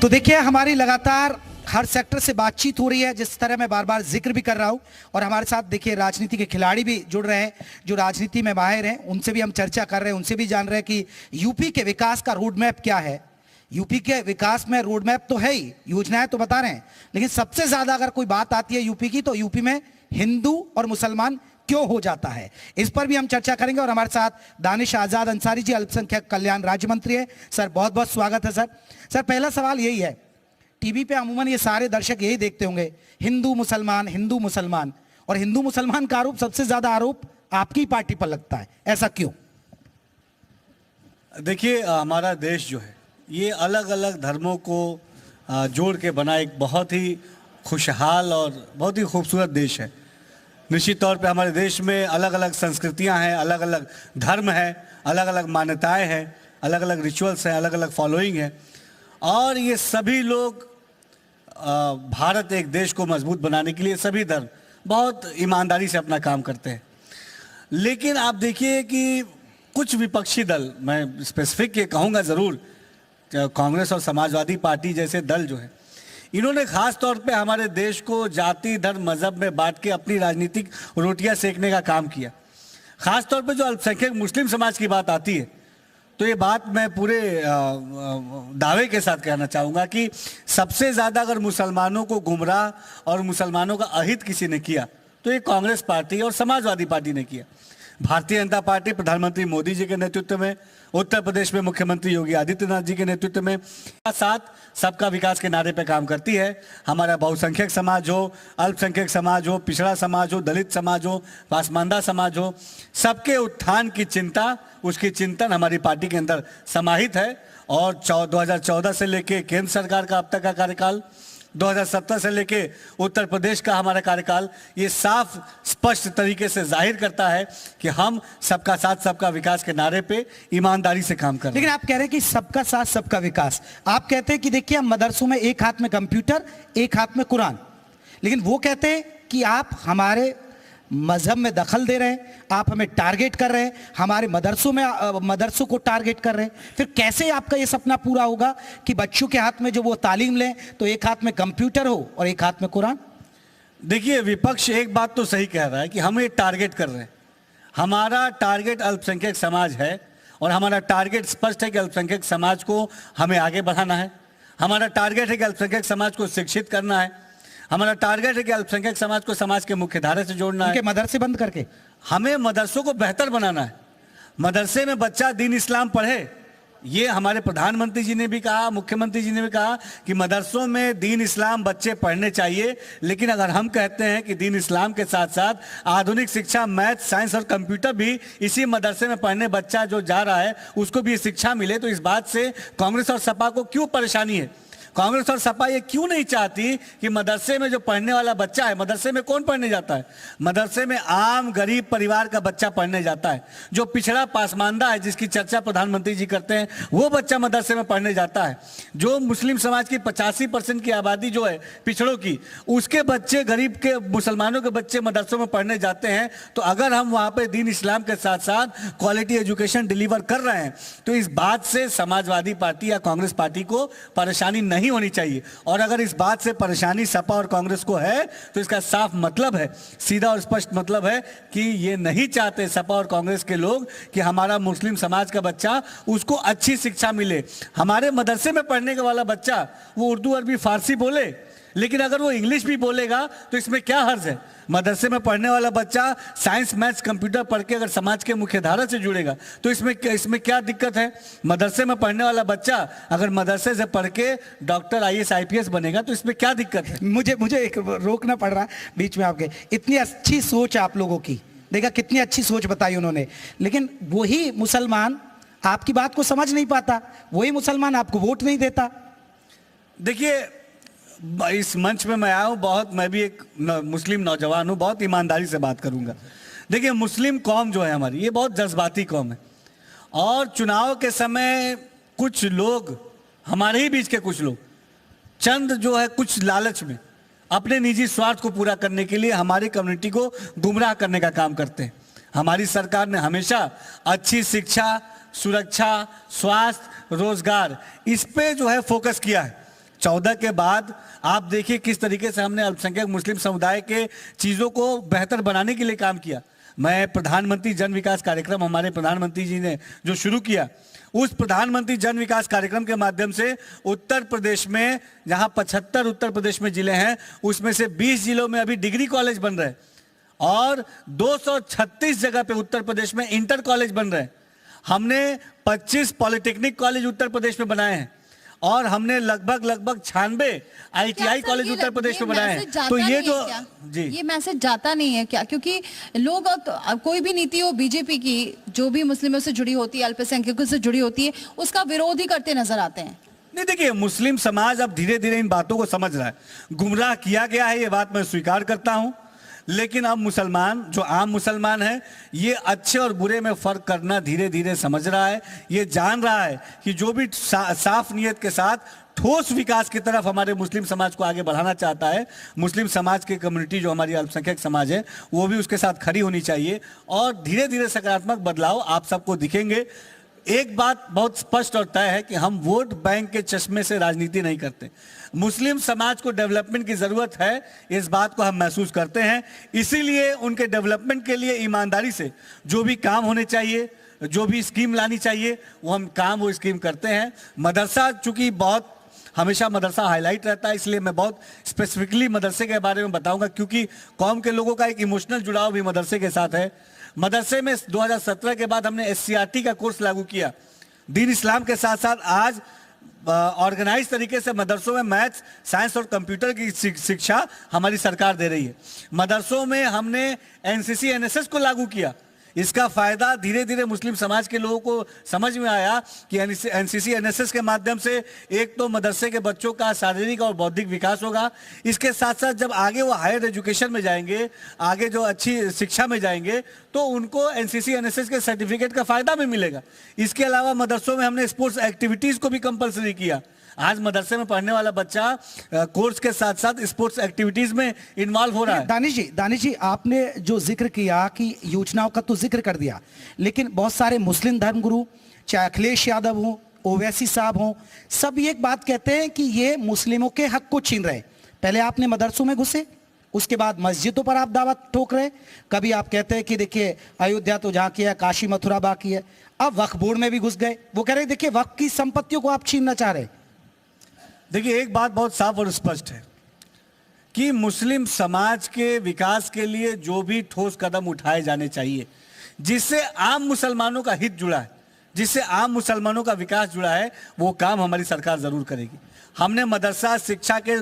तो देखिए, हमारी लगातार हर सेक्टर से बातचीत हो रही है, जिस तरह मैं बार बार जिक्र भी कर रहा हूं, और हमारे साथ देखिए राजनीति के खिलाड़ी भी जुड़ रहे हैं जो राजनीति में माहिर हैं। उनसे भी हम चर्चा कर रहे हैं, उनसे भी जान रहे हैं कि यूपी के विकास का रोड मैप क्या है। यूपी के विकास में रोड मैप तो है ही, योजनाएं तो बता रहे हैं, लेकिन सबसे ज्यादा अगर कोई बात आती है यूपी की, तो यूपी में हिंदू और मुसलमान क्यों हो जाता है, इस पर भी हम चर्चा करेंगे। और हमारे साथ दानिश आजाद अंसारी जी, अल्पसंख्यक कल्याण राज्य मंत्री है। सर बहुत बहुत स्वागत है। सर पहला सवाल यही है, टीवी पे अमूमन ये सारे दर्शक यही देखते होंगे, हिंदू मुसलमान, और हिंदू मुसलमान का आरोप, सबसे ज्यादा आरोप आपकी पार्टी पर लगता है, ऐसा क्यों? देखिए, हमारा देश जो है ये अलग अलग धर्मों को जोड़ के बना एक बहुत ही खुशहाल और बहुत ही खूबसूरत देश है। निश्चित तौर पे हमारे देश में अलग अलग संस्कृतियां हैं, अलग अलग धर्म हैं, अलग अलग मान्यताएं हैं, अलग अलग रिचुअल्स हैं, अलग अलग फॉलोइंग है, और ये सभी लोग भारत एक देश को मजबूत बनाने के लिए सभी धर्म बहुत ईमानदारी से अपना काम करते हैं। लेकिन आप देखिए कि कुछ विपक्षी दल, मैं स्पेसिफिक ये कहूँगा ज़रूर, कांग्रेस और समाजवादी पार्टी जैसे दल जो है, इन्होंने खास तौर पे हमारे देश को जाति धर्म मजहब में बांट के अपनी राजनीतिक रोटियां सेकने का काम किया। खास तौर पे जो अल्पसंख्यक मुस्लिम समाज की बात आती है, तो ये बात मैं पूरे दावे के साथ कहना चाहूँगा कि सबसे ज़्यादा अगर मुसलमानों को गुमराह और मुसलमानों का अहित किसी ने किया तो ये कांग्रेस पार्टी और समाजवादी पार्टी ने किया। भारतीय जनता पार्टी प्रधानमंत्री मोदी जी के नेतृत्व में, उत्तर प्रदेश में मुख्यमंत्री योगी आदित्यनाथ जी के नेतृत्व में साथ सबका विकास के नारे पर काम करती है। हमारा बहुसंख्यक समाज हो, अल्पसंख्यक समाज हो, पिछड़ा समाज हो, दलित समाज हो, पासमानदा समाज हो, सबके उत्थान की चिंता, उसकी चिंतन हमारी पार्टी के अंदर समाहित है। और 2014 से लेके केंद्र सरकार का अब तक का कार्यकाल, 2017 से लेके उत्तर प्रदेश का हमारा कार्यकाल, ये साफ स्पष्ट तरीके से जाहिर करता है कि हम सबका साथ सबका विकास के नारे पे ईमानदारी से काम कर रहे हैं। लेकिन आप कह रहे हैं कि सबका साथ सबका विकास, आप कहते हैं कि देखिए हम मदरसों में एक हाथ में कंप्यूटर, एक हाथ में कुरान, लेकिन वो कहते हैं कि आप हमारे मजहब में दखल दे रहे हैं, आप हमें टारगेट कर रहे हैं, हमारे मदरसों को टारगेट कर रहे हैं। फिर कैसे आपका ये सपना पूरा होगा कि बच्चों के हाथ में जो वो तालीम लें तो एक हाथ में कंप्यूटर हो और एक हाथ में कुरान? देखिए, विपक्ष एक बात तो सही कह रहा है कि हम ये टारगेट कर रहे हैं। हमारा टारगेट अल्पसंख्यक समाज है और हमारा टारगेट स्पष्ट है कि अल्पसंख्यक समाज को हमें आगे बढ़ाना है। हमारा टारगेट है कि अल्पसंख्यक समाज को शिक्षित करना है। हमारा टारगेट है कि अल्पसंख्यक समाज को समाज के मुख्य धारा से जोड़ना है, मदरसे बंद करके। हमें मदरसों को बेहतर बनाना है। मदरसे में बच्चा दीन इस्लाम पढ़े, ये हमारे प्रधानमंत्री जी ने भी कहा, मुख्यमंत्री जी ने भी कहा कि मदरसों में दीन इस्लाम बच्चे पढ़ने चाहिए। लेकिन अगर हम कहते हैं कि दीन इस्लाम के साथ साथ आधुनिक शिक्षा, मैथ, साइंस और कंप्यूटर भी इसी मदरसे में पढ़ने बच्चा जो जा रहा है उसको भी शिक्षा मिले, तो इस बात से कांग्रेस और सपा को क्यों परेशानी है? कांग्रेस और सपा ये क्यों नहीं चाहती कि मदरसे में जो पढ़ने वाला बच्चा है, मदरसे में कौन पढ़ने जाता है? मदरसे में आम गरीब परिवार का बच्चा पढ़ने जाता है। जो पिछड़ा पासमानदा है, जिसकी चर्चा प्रधानमंत्री जी करते हैं, वो बच्चा मदरसे में पढ़ने जाता है। जो मुस्लिम समाज की 85% की आबादी जो है पिछड़ों की, उसके बच्चे, गरीब के मुसलमानों के बच्चे मदरसों में पढ़ने जाते हैं। तो अगर हम वहाँ पर दीन इस्लाम के साथ साथ क्वालिटी एजुकेशन डिलीवर कर रहे हैं तो इस बात से समाजवादी पार्टी या कांग्रेस पार्टी को परेशानी नहीं होनी चाहिए। और अगर इस बात से परेशानी सपा और कांग्रेस को है तो इसका साफ मतलब है, सीधा और स्पष्ट मतलब है कि ये नहीं चाहते सपा और कांग्रेस के लोग कि हमारा मुस्लिम समाज का बच्चा, उसको अच्छी शिक्षा मिले। हमारे मदरसे में पढ़ने वाला बच्चा वो उर्दू अरबी फारसी बोले, लेकिन अगर वो इंग्लिश भी बोलेगा तो इसमें क्या हर्ज है? मदरसे में पढ़ने वाला बच्चा साइंस, मैथ्स, कंप्यूटर पढ़ के अगर समाज के मुख्य धारा से जुड़ेगा तो इसमें क्या दिक्कत है? मदरसे में पढ़ने वाला बच्चा अगर मदरसे से पढ़ के डॉक्टर, IAS, IPS बनेगा तो इसमें क्या दिक्कत है? मुझे एक रोकना पड़ रहा है बीच में आपके। इतनी अच्छी सोच आप लोगों की, देखा कितनी अच्छी सोच बताई उन्होंने, लेकिन वही मुसलमान आपकी बात को समझ नहीं पाता, वही मुसलमान आपको वोट नहीं देता। देखिए, इस मंच में मैं आया हूँ, मैं भी एक मुस्लिम नौजवान हूँ, बहुत ईमानदारी से बात करूँगा। देखिए, मुस्लिम कौम जो है हमारी, ये बहुत जज्बाती कौम है, और चुनाव के समय कुछ लोग, हमारे ही बीच के कुछ लोग, चंद जो है कुछ लालच में अपने निजी स्वार्थ को पूरा करने के लिए हमारी कम्युनिटी को गुमराह करने का काम करते हैं। हमारी सरकार ने हमेशा अच्छी शिक्षा, सुरक्षा, स्वास्थ्य, रोजगार, इस पे जो है फोकस किया है। 2014 के बाद आप देखिए किस तरीके से हमने अल्पसंख्यक मुस्लिम समुदाय के चीज़ों को बेहतर बनाने के लिए काम किया। मैं प्रधानमंत्री जन विकास कार्यक्रम हमारे प्रधानमंत्री जी ने जो शुरू किया, उस प्रधानमंत्री जन विकास कार्यक्रम के माध्यम से उत्तर प्रदेश में जहां 75 उत्तर प्रदेश में जिले हैं, उसमें से 20 जिलों में अभी डिग्री कॉलेज बन रहे हैं और 236 जगह पे उत्तर प्रदेश में इंटर कॉलेज बन रहे हैं। हमने 25 पॉलिटेक्निक कॉलेज उत्तर प्रदेश में बनाए हैं और हमने लगभग 96 ITI कॉलेज उत्तर प्रदेश में बनाए हैं। तो ये जो जी ये मैसेज जाता नहीं है क्या? क्योंकि लोग कोई भी नीति हो बीजेपी की जो भी मुस्लिमों से जुड़ी होती है, अल्पसंख्यकों से जुड़ी होती है, उसका विरोध ही करते नजर आते हैं। नहीं, देखिए मुस्लिम समाज अब धीरे धीरे इन बातों को समझ रहा है। गुमराह किया गया है, ये बात मैं स्वीकार करता हूं, लेकिन अब मुसलमान जो आम मुसलमान है ये अच्छे और बुरे में फर्क करना धीरे धीरे समझ रहा है। ये जान रहा है कि जो भी साफ नीयत के साथ ठोस विकास की तरफ हमारे मुस्लिम समाज को आगे बढ़ाना चाहता है, मुस्लिम समाज की कम्युनिटी जो हमारी अल्पसंख्यक समाज है वो भी उसके साथ खड़ी होनी चाहिए और धीरे धीरे सकारात्मक बदलाव आप सबको दिखेंगे। एक बात बहुत स्पष्ट और तय है कि हम वोट बैंक के चश्मे से राजनीति नहीं करते। मुस्लिम समाज को डेवलपमेंट की जरूरत है, इस बात को हम महसूस करते हैं। इसीलिए उनके डेवलपमेंट के लिए ईमानदारी से जो भी काम होने चाहिए, जो भी स्कीम लानी चाहिए, वो स्कीम करते हैं। मदरसा चूंकि बहुत हमेशा मदरसा हाईलाइट रहता है, इसलिए मैं बहुत स्पेसिफिकली मदरसे के बारे में बताऊंगा, क्योंकि कौम के लोगों का एक इमोशनल जुड़ाव भी मदरसे के साथ है। मदरसे में 2017 के बाद हमने SCRT का कोर्स लागू किया। दीन इस्लाम के साथ साथ आज ऑर्गेनाइज तरीके से मदरसों में मैथ्स, साइंस और कंप्यूटर की शिक्षा हमारी सरकार दे रही है। मदरसों में हमने NCC NSS को लागू किया। इसका फायदा धीरे धीरे मुस्लिम समाज के लोगों को समझ में आया कि NCC NSS के माध्यम से एक तो मदरसे के बच्चों का शारीरिक और बौद्धिक विकास होगा, इसके साथ साथ जब आगे वो हायर एजुकेशन में जाएंगे, आगे जो अच्छी शिक्षा में जाएंगे, तो उनको NCC NSS के सर्टिफिकेट का फायदा भी मिलेगा। इसके अलावा मदरसों में हमने स्पोर्ट्स एक्टिविटीज को भी कंपलसरी किया। आज मदरसे में पढ़ने वाला बच्चा कोर्स के साथ साथ स्पोर्ट्स एक्टिविटीज में इन्वॉल्व हो रहा है। दानिश जी आपने जो जिक्र किया कि योजनाओं का तो जिक्र कर दिया, लेकिन बहुत सारे मुस्लिम धर्मगुरु, चाहे अखिलेश यादव हो, ओवैसी साहब हो, सब ये एक बात कहते हैं कि ये मुस्लिमों के हक को छीन रहे। पहले आपने मदरसों में घुसे, उसके बाद मस्जिदों पर आप दावा ठोक रहे, कभी आप कहते हैं कि देखिए अयोध्या तो जहाँ किया, काशी मथुरा बाकी है, अब वक्फ बोर्ड में भी घुस गए। वो कह रहे देखिए वक्फ की संपत्तियों को आप छीनना चाह रहे। देखिए एक बात बहुत साफ और स्पष्ट है कि मुस्लिम समाज के विकास के लिए जो भी ठोस कदम उठाए जाने चाहिए, जिससे आम मुसलमानों का हित जुड़ा है, जिससे आम मुसलमानों का विकास जुड़ा है, वो काम हमारी सरकार जरूर करेगी। हमने मदरसा शिक्षा के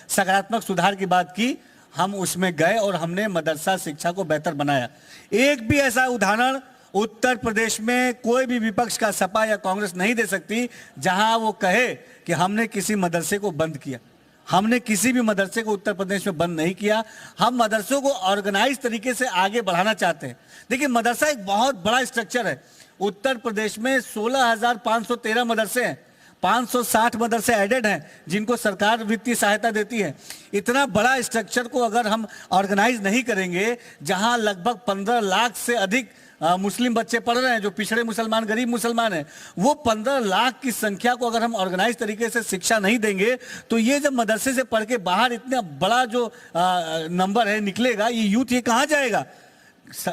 सकारात्मक सुधार की बात की, हम उसमें गए और हमने मदरसा शिक्षा को बेहतर बनाया। एक भी ऐसा उदाहरण उत्तर प्रदेश में कोई भी विपक्ष का सपा या कांग्रेस नहीं दे सकती जहां वो कहे कि हमने किसी मदरसे को बंद किया। हमने किसी भी मदरसे को उत्तर प्रदेश में बंद नहीं किया। हम मदरसों को ऑर्गेनाइज तरीके से आगे बढ़ाना चाहते हैं। देखिए मदरसा एक बहुत बड़ा स्ट्रक्चर है। उत्तर प्रदेश में 16,513 मदरसे हैं, 560 मदरसे एडेड हैं जिनको सरकार वित्तीय सहायता देती है। इतना बड़ा स्ट्रक्चर को अगर हम ऑर्गेनाइज नहीं करेंगे, जहां लगभग 15 लाख से अधिक मुस्लिम बच्चे पढ़ रहे हैं, जो पिछड़े मुसलमान, गरीब मुसलमान हैं, वो 15 लाख की संख्या को अगर हम ऑर्गेनाइज तरीके से शिक्षा नहीं देंगे, तो ये जब मदरसे से पढ़ के बाहर इतना बड़ा जो नंबर है निकलेगा, ये यूथ ये कहाँ जाएगा?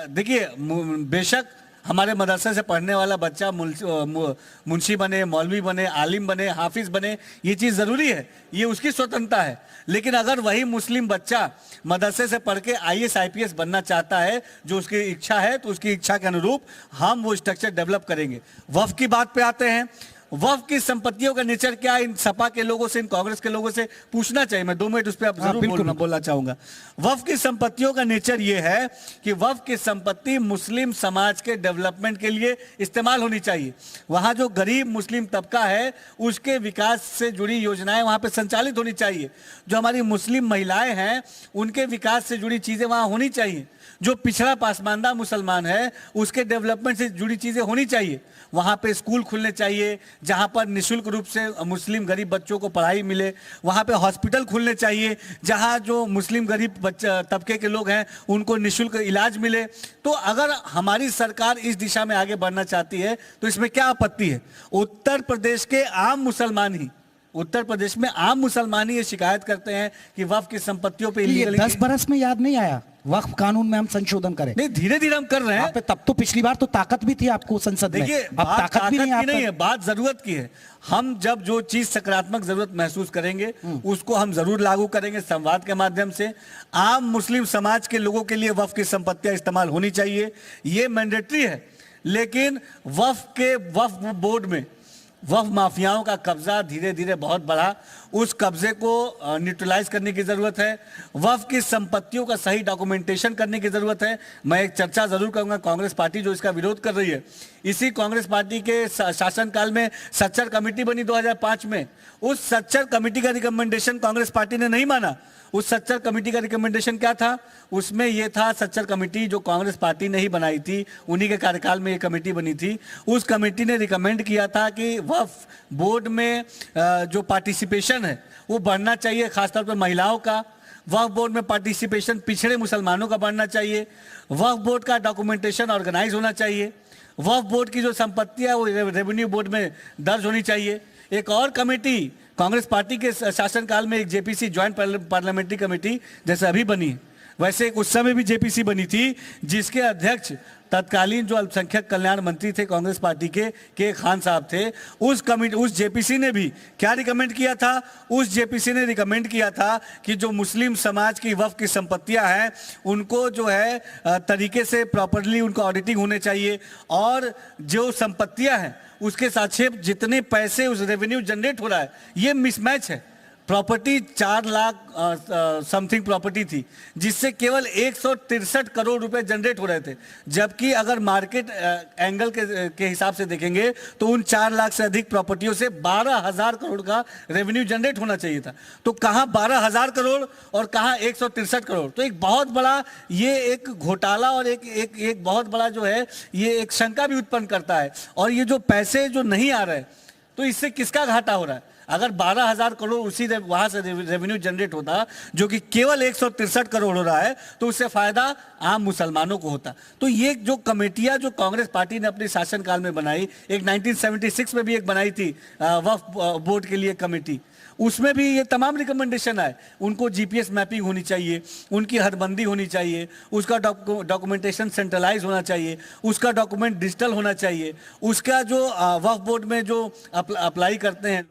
देखिए बेशक हमारे मदरसे से पढ़ने वाला बच्चा मुंशी बने, मौलवी बने, आलिम बने, हाफिज बने, ये चीज़ ज़रूरी है, ये उसकी स्वतंत्रता है। लेकिन अगर वही मुस्लिम बच्चा मदरसे से पढ़ के IAS IPS बनना चाहता है, जो उसकी इच्छा है, तो उसकी इच्छा के अनुरूप हम वो स्ट्रक्चर डेवलप करेंगे। वक्फ की बात पे आते हैं। वक्फ की संपत्तियों का नेचर क्या, इन सपा के लोगों से, इन कांग्रेस के लोगों से पूछना चाहिए। मैं 2 मिनट उस पर जरूर बोलना चाहूंगा। वक्फ की संपत्तियों का नेचर ये है कि वक्फ की संपत्ति मुस्लिम समाज के डेवलपमेंट के लिए इस्तेमाल होनी चाहिए। वहां जो गरीब मुस्लिम तबका है उसके विकास से जुड़ी योजनाएं वहां पे संचालित होनी चाहिए। जो हमारी मुस्लिम महिलाएं हैं उनके विकास से जुड़ी चीजें वहां होनी चाहिए। जो पिछड़ा पासमानदा मुसलमान है उसके डेवलपमेंट से जुड़ी चीजें होनी चाहिए। वहाँ पे स्कूल खुलने चाहिए जहाँ पर निःशुल्क रूप से मुस्लिम गरीब बच्चों को पढ़ाई मिले। वहाँ पे हॉस्पिटल खुलने चाहिए जहाँ जो मुस्लिम गरीब तबके के लोग हैं उनको निःशुल्क इलाज मिले। तो अगर हमारी सरकार इस दिशा में आगे बढ़ना चाहती है तो इसमें क्या आपत्ति है? उत्तर प्रदेश के आम मुसलमान ही उत्तर प्रदेश में आम मुसलमान ही ये शिकायत करते हैं कि वक्फ की संपत्तियों पे ये इलीगली 10 बरस में याद नहीं आया वक्फ कानून में हम संशोधन करें? नहीं, धीरे धीरे हम कर रहे हैं। आप पे तब तो पिछली बार तो ताकत भी थी आपको संसद में, देखिए, अब बात ताकत भी नहीं है आप नहीं पे। है, बात जरूरत की है। हम जब जो चीज सकारात्मक जरूरत महसूस करेंगे उसको हम जरूर लागू करेंगे संवाद के माध्यम से। आम मुस्लिम समाज के लोगों के लिए वक्फ की संपत्तियां इस्तेमाल होनी चाहिए, ये मैंडेटरी है। लेकिन वक्फ बोर्ड में वक्फ माफियाओं का कब्जा धीरे धीरे बहुत बढ़ा, उस कब्जे को न्यूट्रलाइज करने की जरूरत है। वक्फ की संपत्तियों का सही डॉक्यूमेंटेशन करने की जरूरत है। मैं एक चर्चा जरूर करूंगा, कांग्रेस पार्टी जो इसका विरोध कर रही है, इसी कांग्रेस पार्टी के शासनकाल में सच्चर कमेटी बनी 2005 में। उस सच्चर कमेटी का रिकमेंडेशन कांग्रेस पार्टी ने नहीं माना। उस सच्चर कमेटी का रिकमेंडेशन क्या था? उसमें यह था, सच्चर कमेटी जो कांग्रेस पार्टी ने ही बनाई थी, उन्हीं के कार्यकाल में ये कमेटी बनी थी। उस कमेटी ने रिकमेंड किया था कि वक्फ बोर्ड में जो पार्टिसिपेशन है वो बढ़ना चाहिए, खासतौर पर महिलाओं का। वक्फ बोर्ड में पार्टिसिपेशन पिछड़े मुसलमानों का बढ़ना चाहिए। वक्फ बोर्ड का डॉक्यूमेंटेशन ऑर्गेनाइज होना चाहिए। वक्फ बोर्ड की जो संपत्ति है वो रेवेन्यू बोर्ड में दर्ज होनी चाहिए। एक और कमेटी कांग्रेस पार्टी के शासनकाल में, एक जेपीसी ज्वाइंट पार्लियामेंट्री कमेटी जैसे अभी बनी है, वैसे एक उस समय भी जेपीसी बनी थी, जिसके अध्यक्ष तत्कालीन जो अल्पसंख्यक कल्याण मंत्री थे कांग्रेस पार्टी के खान साहब थे। उस जेपीसी ने भी क्या रिकमेंड किया था? उस जेपीसी ने रिकमेंड किया था कि जो मुस्लिम समाज की वक्फ की संपत्तियां हैं उनको जो है तरीके से प्रॉपरली उनका ऑडिटिंग होने चाहिए, और जो संपत्तियां हैं उसके साथ जितने पैसे उस रेवेन्यू जनरेट हो रहा है, ये मिसमैच है। प्रॉपर्टी 4 लाख समथिंग प्रॉपर्टी थी, जिससे केवल 163 करोड़ रुपए जनरेट हो रहे थे, जबकि अगर मार्केट एंगल के हिसाब से देखेंगे तो उन 4 लाख से अधिक प्रॉपर्टियों से 12,000 करोड़ का रेवेन्यू जनरेट होना चाहिए था। तो कहाँ 12,000 करोड़ और कहाँ 163 करोड़? तो एक बहुत बड़ा ये एक घोटाला और एक बहुत बड़ा जो है ये एक शंका भी उत्पन्न करता है। और ये जो पैसे जो नहीं आ रहे, तो इससे किसका घाटा हो रहा है? अगर 12,000 करोड़ उसी वहां से रेवेन्यू जनरेट होता जो कि केवल 163 करोड़ हो रहा है, तो उससे फायदा आम मुसलमानों को होता। तो ये जो कमेटियां जो कांग्रेस पार्टी ने अपने शासनकाल में बनाई, एक 1976 में भी एक बनाई थी वक्फ बोर्ड के लिए कमेटी, उसमें भी ये तमाम रिकमेंडेशन आए। उनको जीपीएस मैपिंग होनी चाहिए, उनकी हदबंदी होनी चाहिए, उसका डॉक्यूमेंटेशन सेंट्रलाइज होना चाहिए, उसका डॉक्यूमेंट डिजिटल होना चाहिए, उसका जो वक्फ बोर्ड में जो अप्लाई करते हैं